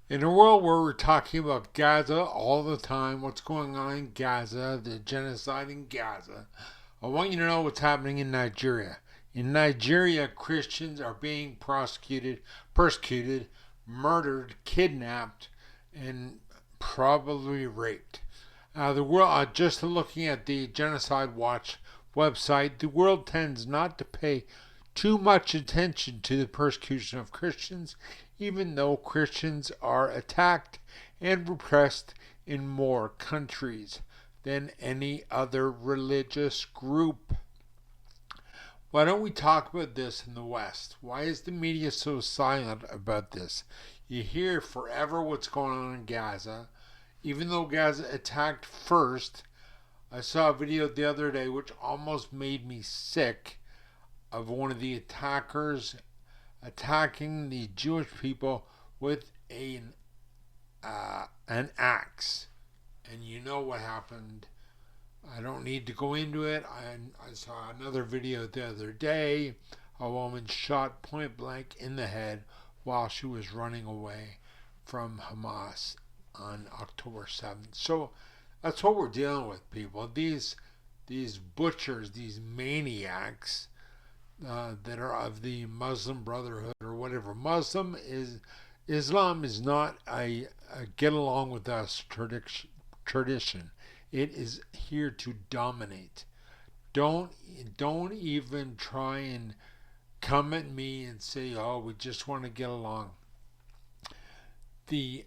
In a world where we're talking about Gaza all the time, what's going on in Gaza, the genocide in Gaza, I want you to know what's happening in Nigeria. In Nigeria, Christians are being persecuted, murdered, kidnapped, and probably raped. The world, just looking at the Genocide Watch website, the world tends not to pay too much attention to the persecution of Christians, even though Christians are attacked and repressed in more countries than any other religious group. Why don't we talk about this in the West? Why is the media so silent about this? You hear forever what's going on in Gaza, even though Gaza attacked first. I saw a video the other day which almost made me sick of one of the attackers attacking the Jewish people with an axe. And you know what happened. I don't need to go into it. I saw another video the other day. A woman shot point blank in the head while she was running away from Hamas on October 7th. So that's what we're dealing with, people. These butchers, these maniacs that are of the Muslim Brotherhood or whatever. Islam is not a get along with us tradition. It is here to dominate. Don't don't even try and come at me and say, "Oh, we just want to get along." The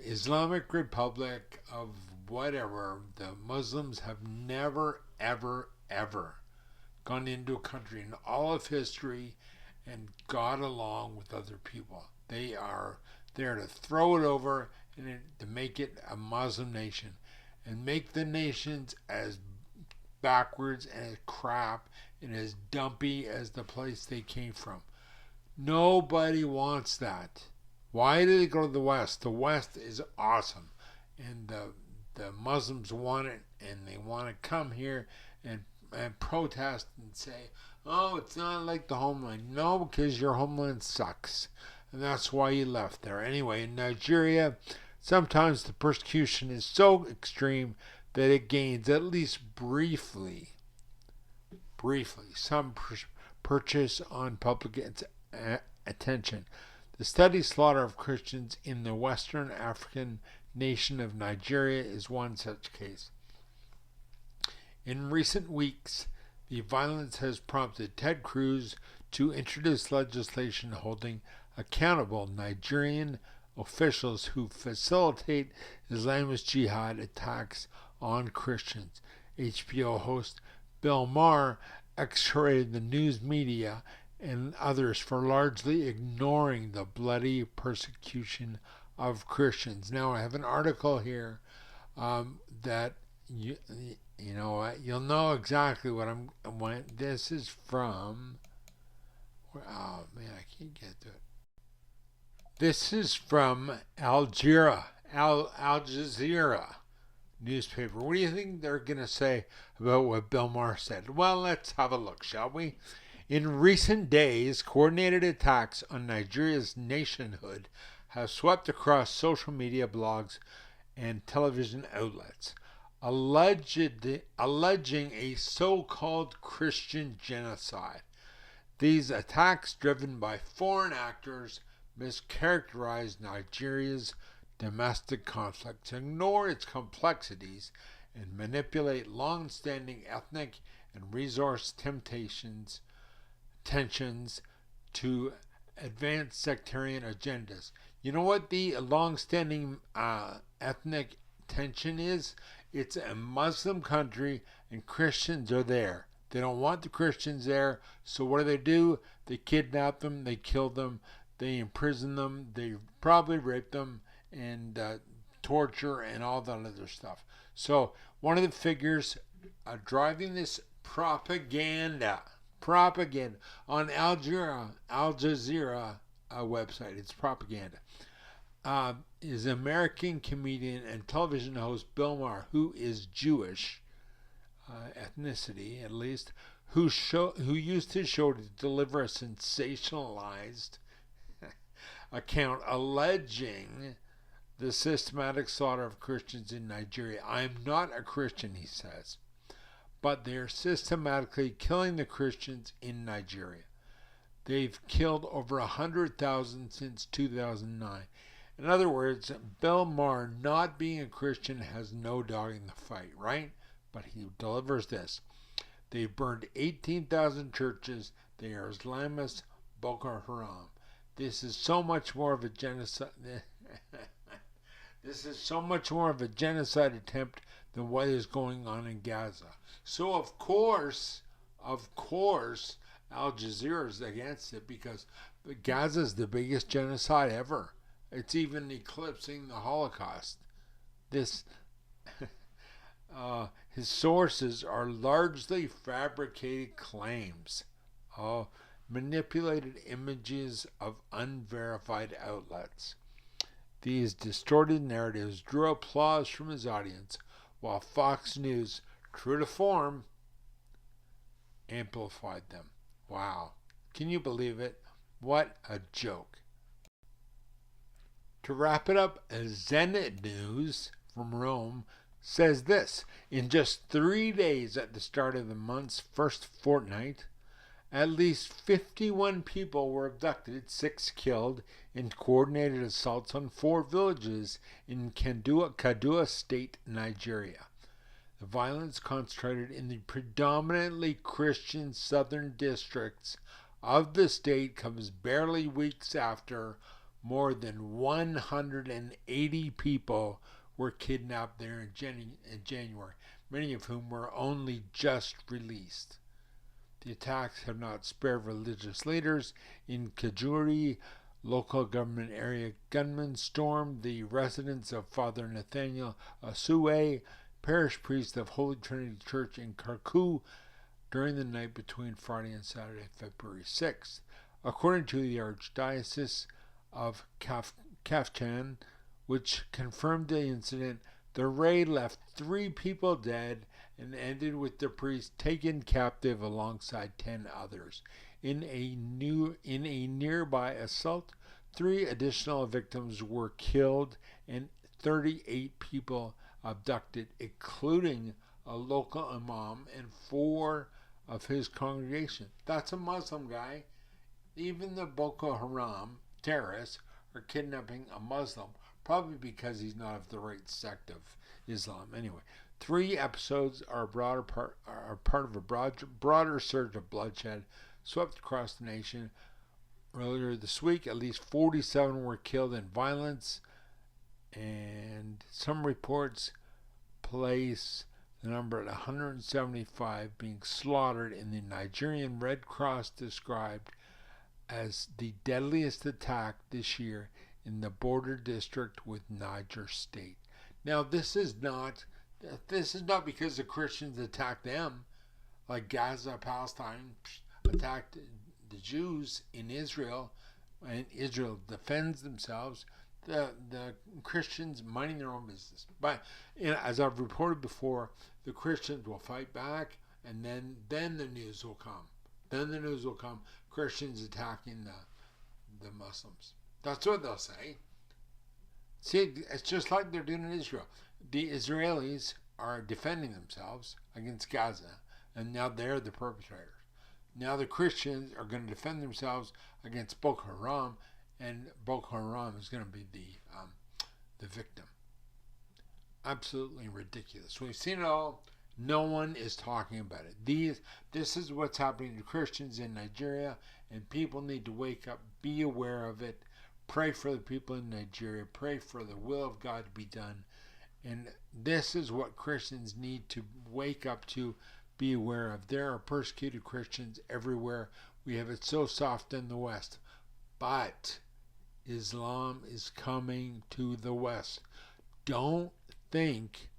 Islamic Republic of whatever, the Muslims have never, ever, ever gone into a country in all of history and got along with other people. They are there to throw it over and to make it a Muslim nation and make the nations as backwards and as crap and as dumpy as the place they came from. Nobody wants that. Why do they go to the West? The West is awesome, and the Muslims want it, and they want to come here and protest and say, "Oh, it's not like the homeland." No, because your homeland sucks, and that's why you left there. Anyway, in Nigeria, sometimes the persecution is so extreme that it gains, at least briefly, some purchase on public attention. The steady slaughter of Christians in the Western African nation of Nigeria is one such case. In recent weeks, the violence has prompted Ted Cruz to introduce legislation holding accountable Nigerian officials who facilitate Islamist Jihad attacks on Christians. HBO host Bill Maher execrated the news media and others for largely ignoring the bloody persecution of Christians. Now, I have an article here that you'll know exactly what this is from. Oh man, I can't get to it. This is from Al Jazeera newspaper. What do you think they're going to say about what Bill Maher said? Well, let's have a look, shall we? In recent days, coordinated attacks on Nigeria's nationhood have swept across social media, blogs, and television outlets, alleging a so-called Christian genocide. These attacks, driven by foreign actors, mischaracterize Nigeria's domestic conflicts, ignore its complexities, and manipulate long-standing ethnic and resource tensions to advance sectarian agendas. You know what the long-standing ethnic tension is? It's a Muslim country and Christians are there. They don't want the Christians there, so what do? They kidnap them, they kill them, they imprison them, they probably rape them, and torture and all that other stuff. So one of the figures driving this propaganda on Al Jazeera website. It's propaganda. Is American comedian and television host Bill Maher, who is Jewish ethnicity at least, who used his show to deliver a sensationalized account alleging the systematic slaughter of Christians in Nigeria. I am not a Christian, he says, but they are systematically killing the Christians in Nigeria. They've killed over 100,000 since 2009. In other words, Bill Maher, not being a Christian, has no dog in the fight, right? But he delivers this. They've burned 18,000 churches. They are Islamist Boko Haram. This is so much more of a genocide. This is so much more of a genocide attempt than what is going on in Gaza. So of course, Al Jazeera is against it because Gaza is the biggest genocide ever. It's even eclipsing the Holocaust. This, his sources are largely fabricated claims, manipulated images of unverified outlets. These distorted narratives drew applause from his audience, while Fox News, true to form, amplified them. Wow. Can you believe it? What a joke. To wrap it up, Zenit News from Rome says this: in just 3 days at the start of the month's first fortnight, at least 51 people were abducted, 6 killed in coordinated assaults on 4 villages in Kaduna State, Nigeria. The violence concentrated in the predominantly Christian southern districts of the state comes barely weeks after more than 180 people were kidnapped there in January, many of whom were only just released. The attacks have not spared religious leaders. In Kajuri, local government area gunmen stormed the residence of Father Nathaniel Asue, parish priest of Holy Trinity Church in Karku, during the night between Friday and Saturday, February 6th. According to the Archdiocese of Kafchan, which confirmed the incident, the raid left 3 people dead and ended with the priest taken captive alongside 10 others. In a nearby assault, 3 additional victims were killed and 38 people abducted, including a local imam and 4 of his congregation. That's a Muslim guy. Even the Boko Haram terrorists are kidnapping a Muslim, probably because he's not of the right sect of Islam. Anyway, 3 episodes are part of a broader surge of bloodshed swept across the nation. Earlier this week, at least 47 were killed in violence, and some reports place the number at 175 being slaughtered in the Nigerian Red Cross described as the deadliest attack this year in the border district with Niger State. Now, this is not because the Christians attacked them, like Gaza, Palestine attacked the Jews in Israel, and Israel defends themselves. The Christians minding their own business. But as I've reported before, the Christians will fight back, and then the news will come. Then the news will come. Christians attacking the Muslims. That's what they'll say. See, it's just like they're doing in Israel. The Israelis are defending themselves against Gaza, and now they're the perpetrators. Now the Christians are going to defend themselves against Boko Haram, and Boko Haram is going to be the victim. Absolutely ridiculous. We've seen it all. No one is talking about it. This is what's happening to Christians in Nigeria, and people need to wake up, be aware of it, pray for the people in Nigeria, pray for the will of God to be done. And this is what Christians need to wake up to, be aware of. There are persecuted Christians everywhere. We have it so soft in the West. But Islam is coming to the West. Don't think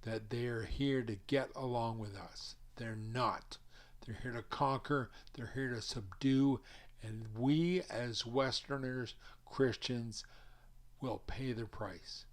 that they are here to get along with us. They're not. They're here to conquer. They're here to subdue. And we as Westerners, Christians, will pay the price.